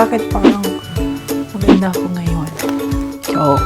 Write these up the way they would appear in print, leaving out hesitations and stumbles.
bakit parang maganda ako ngayon. So,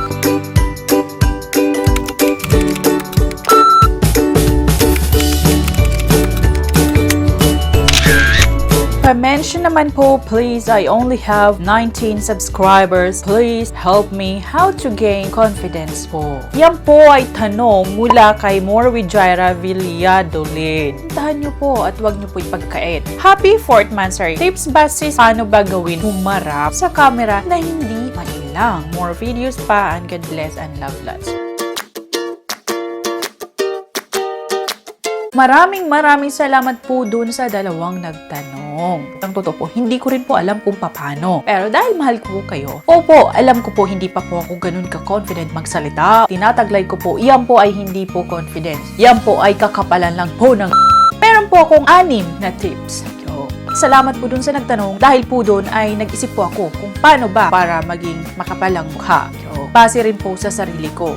mention naman po, please, I only have 19 subscribers. Please help me how to gain confidence po. Yan po ay tanong mula kay Morwi Jaira Villadolid. Puntahan nyo po at huwag nyo po ipagkait. Happy 4th month, sorry. Tips ba sis, paano ba gawin humarap sa camera na hindi mailang? More videos pa and God bless and love lots. Maraming salamat po dun sa dalawang nagtanong. Ang totoo po, hindi ko rin po alam kung paano. Pero dahil mahal ko po kayo, opo, alam ko po hindi pa po ako ganun ka-confident magsalita. Tinataglay ko po, yan po ay hindi po confidence. Yan po ay kakapalan lang po ng meron po akong 6 na tips. Salamat po dun sa nagtanong. Dahil po dun ay nag-isip po ako kung paano ba para maging makapalang mukha. Base rin po sa sarili ko.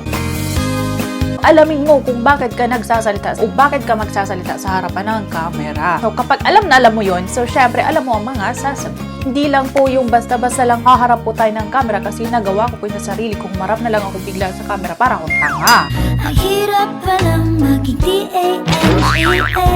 Alamin mo kung bakit ka nagsasalita o bakit ka magsasalita sa harapan ng camera. So, kapag alam na alam mo yon, so syempre alam mo ang mga sasabihin. Hindi lang po yung basta-basta lang haharap po tayo ng camera kasi nagawa ko po yung sarili kung marap na lang ako bigla sa camera para akong tanga. Ang hirap palang maging D-A-N-G-A.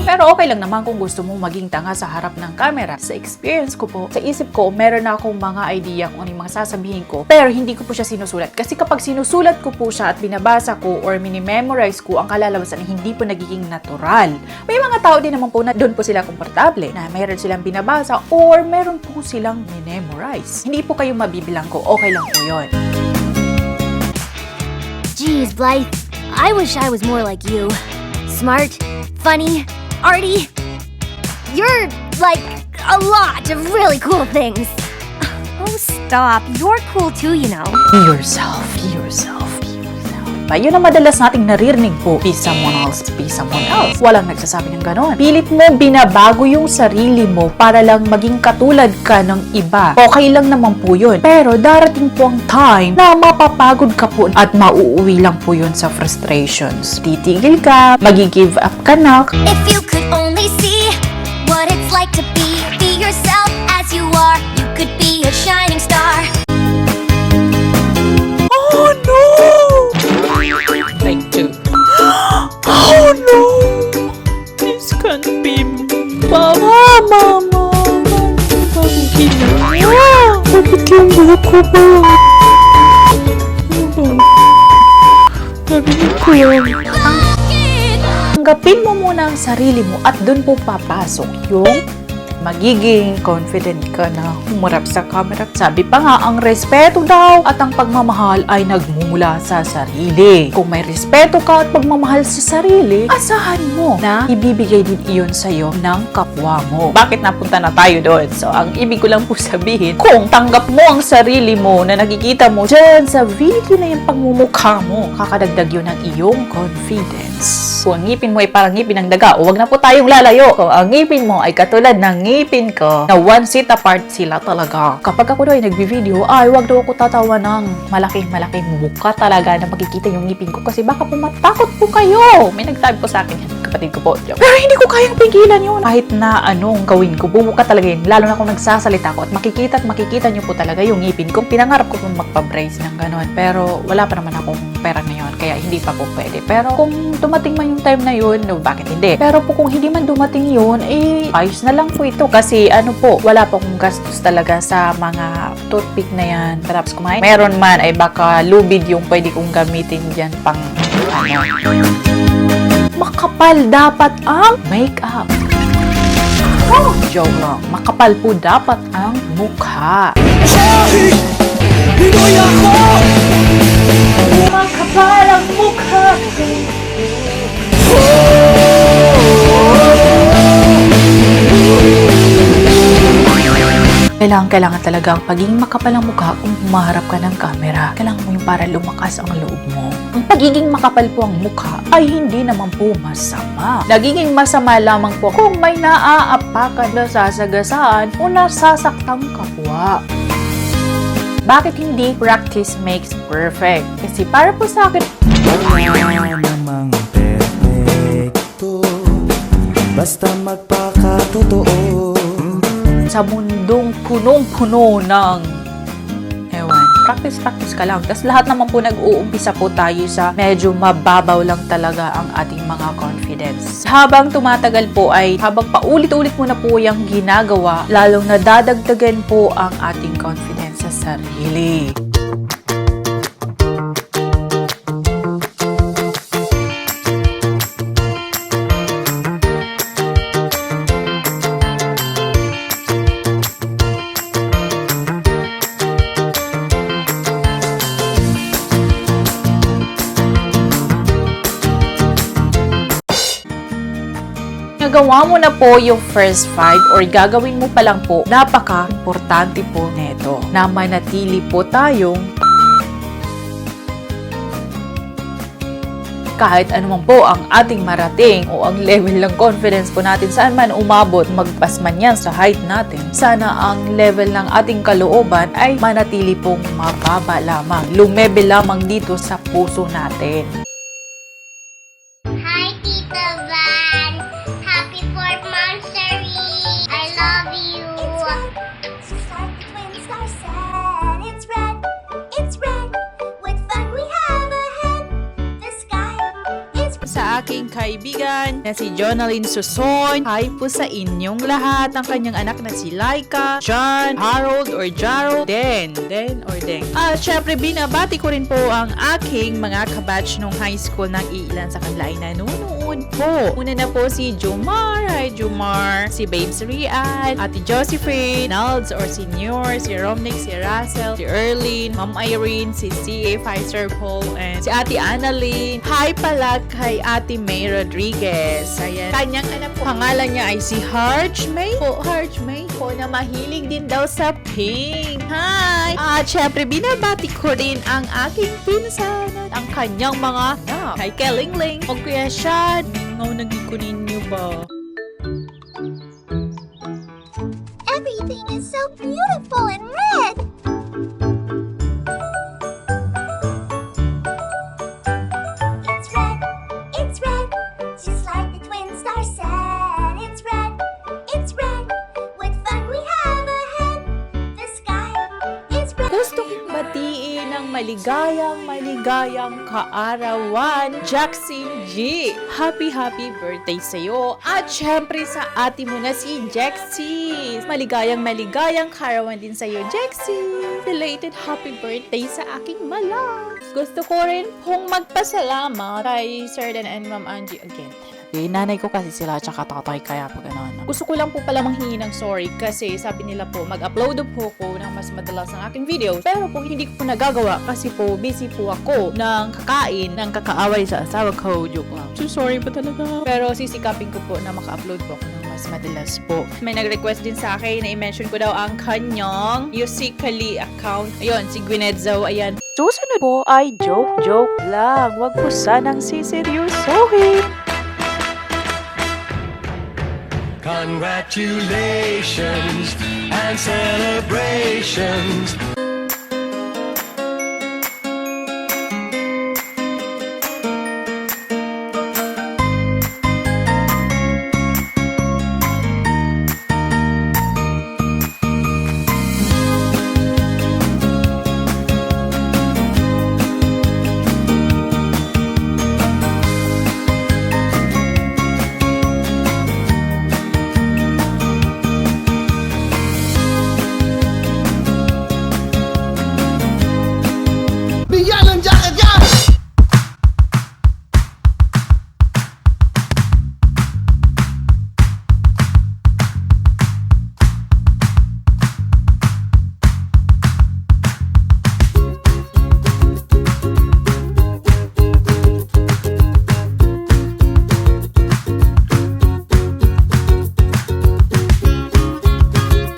Pero okay lang naman kung gusto mong maging tanga sa harap ng camera. Sa experience ko po, sa isip ko, meron na akong mga idea kung ano yung mga sasabihin ko. Pero hindi ko po siya sinusulat. Kasi kapag sinusulat ko po siya at binabasa ko or mini-memorize ko, ang kalalabasan ay hindi po nagiging natural. May mga tao din naman po na doon po sila komportable, na meron silang binabasa or meron po silang mini-memorize. Hindi po kayo mabibilang ko, okay lang po yun. Geez, Blythe, I wish I was more like you. Smart, funny, arty. You're like a lot of really cool things. Oh, stop. You're cool too, you know. Be yourself, be yourself, be yourself. Yun ang madalas nating naririnig po. Be someone else, be someone else. Walang nagsasabi ng ganon. Pilit mo binabago yung sarili mo para lang maging katulad ka ng iba. Okay lang naman po yun. Pero darating po ang time na mapapagod ka po at mauuwi lang po yun sa frustrations. Titigil ka, magi-give up ka na. If you could only see what it's like to be yourself as you are, you could be a shining star. Oh no! Like 2. Oh no! This can't be me. Mama! Bakit ginawa? Bakit yung buhok ko ba? Sabi niyo ko yan. Tanggapin mo muna ang sarili mo at dun po papasok yung magiging confident ka na humarap sa camera. Sabi pa nga, ang respeto daw at ang pagmamahal ay nagmumula sa sarili. Kung may respeto ka at pagmamahal sa sarili, asahan mo na ibibigay din iyon sa'yo ng kapwa mo. Bakit napunta na tayo doon? So, ang ibig ko lang po sabihin, kung tanggap mo ang sarili mo na nakikita mo dyan sa video na yung pagmumukha mo, kakadagdag yun ng iyong confidence. Kung ang ngipin mo ay parang ngipin ng daga, huwag na po tayong lalayo. Kung ang ngipin mo ay katulad ng ngipin ko, na 1 seat apart sila talaga. Kapag ako daw ay nagbi-video, ay wag daw ako tatawa ng malaking mukha talaga na makikita yung ngipin ko kasi baka po matakot po kayo. May nagsabi po sa akin yan, kapatid ko po. Pero hindi ko kayang pigilan yun. Kahit na anong gawin ko, bubuka talaga yun. Lalo na kung nagsasalita ko at makikita nyo po talaga yung ngipin ko. Pinangarap ko po magpa-brace ng ganon. Pero wala pa naman akong pera ngayon, kaya hindi pa po pwede. Pero kung dumating man yung time na yun, no, bakit hindi? Pero po kung hindi man dumating yun, ayos na lang po ito. Kasi ano po, wala po akong gastos talaga sa mga toothpick na yan. Perhaps kumain. Meron man ay baka lubid yung pwede kong gamitin dyan pang makapal dapat ang makeup. Oh, joke lang. Makapal po dapat ang mukha. Makapal ang mukha. Kailangan talaga ang pagiging makapal ang mukha kung humaharap ka ng camera. Kailangan mo yung para lumakas ang loob mo. Ang pagiging makapal po ang mukha ay hindi naman po masama. Nagiging masama lamang po kung may naaapakan na sasagasaan o nasasaktang kapwa. Bakit hindi practice makes perfect? Kasi para po sa akin, wala namang perfecto, basta magpakatotoo. sa mundong punong-puno ng practice ka lang. Tapos lahat naman po nag-uumpisa po tayo sa medyo mababaw lang talaga ang ating mga confidence. Habang tumatagal po ay habang paulit-ulit mo na po yung ginagawa, lalong nadadagdagan po ang ating confidence sa sarili. Nagawa mo na po yung first 5 or gagawin mo pa lang po, napaka-importante po neto na manatili po tayong kahit anuman po ang ating marating o ang level ng confidence po natin saan man umabot, magpas man yan sa height natin, sana ang level ng ating kalooban ay manatili pong mababa lamang, lumebe lamang dito sa puso natin. Hi, Tita Van. Happy 4th monthsary. I love you. It's just like the twin star said. It's red. With fun we have ahead. The sky is Sa aking kaibigan na si Jonalyn Suson, hi po sa inyong lahat, ang kanyang anak na si Laika, John, Harold or Jarrell, Den or Deng. At syempre binabati ko rin po ang aking mga kabatch nung high school ng iilan sa kanila ay nanonood po. Una na po si Jomar, hi Jomar, si Babes Rian, Ate Josephine, Nalds or Senior, si Romnick, si Russell, si Erlyn, Ma'am Irene, si C.A. Pfizer Paul, and si Ate Annalyn. Hi pala kay Ate May Rodriguez. Ayan. Kanyang anak po, pangalan niya ay si Harj May po na mahilig din daw sa pink. Hi! At syempre, binabati ko rin ang aking pinsan at ang kanyang mga anak. Hi Kelingling, o Kuya Shad. Ngaw nagikunin niyo ba? everything is so beautiful and red. It's red, just like the twin star said. It's red, with fun we have ahead. The sky is red. Gusto kong batiin ng maligayang kaarawan, Jackson G. Happy birthday sa'yo. At syempre sa ate mo na si Jexy. Maligayang kaarawan din sa'yo, Jexy. Belated happy birthday sa aking malang. Gusto ko rin pong magpasalamat kay Sir Dan and Ma'am Angie again. Nanay ko kasi sila tsaka tatay kaya po gano'n. Gusto ko lang po pala manghingi ng sorry kasi sabi nila po mag-upload po ko ng mas madalas ng aking videos. Pero po hindi ko po nagagawa kasi po busy po ako ng kakaaway sa asawa ko. Joke lang. So sorry po talaga. Pero sisikapin ko po na maka-upload po ako ng mas madalas po. May nag-request din sa akin na i-mention ko daw ang kanyang Musically account. Ayun, si Gwyneth Zhou. Ayan. Susunod po ay joke lang. Wag po sanang siseryosohin. Congratulations and celebrations.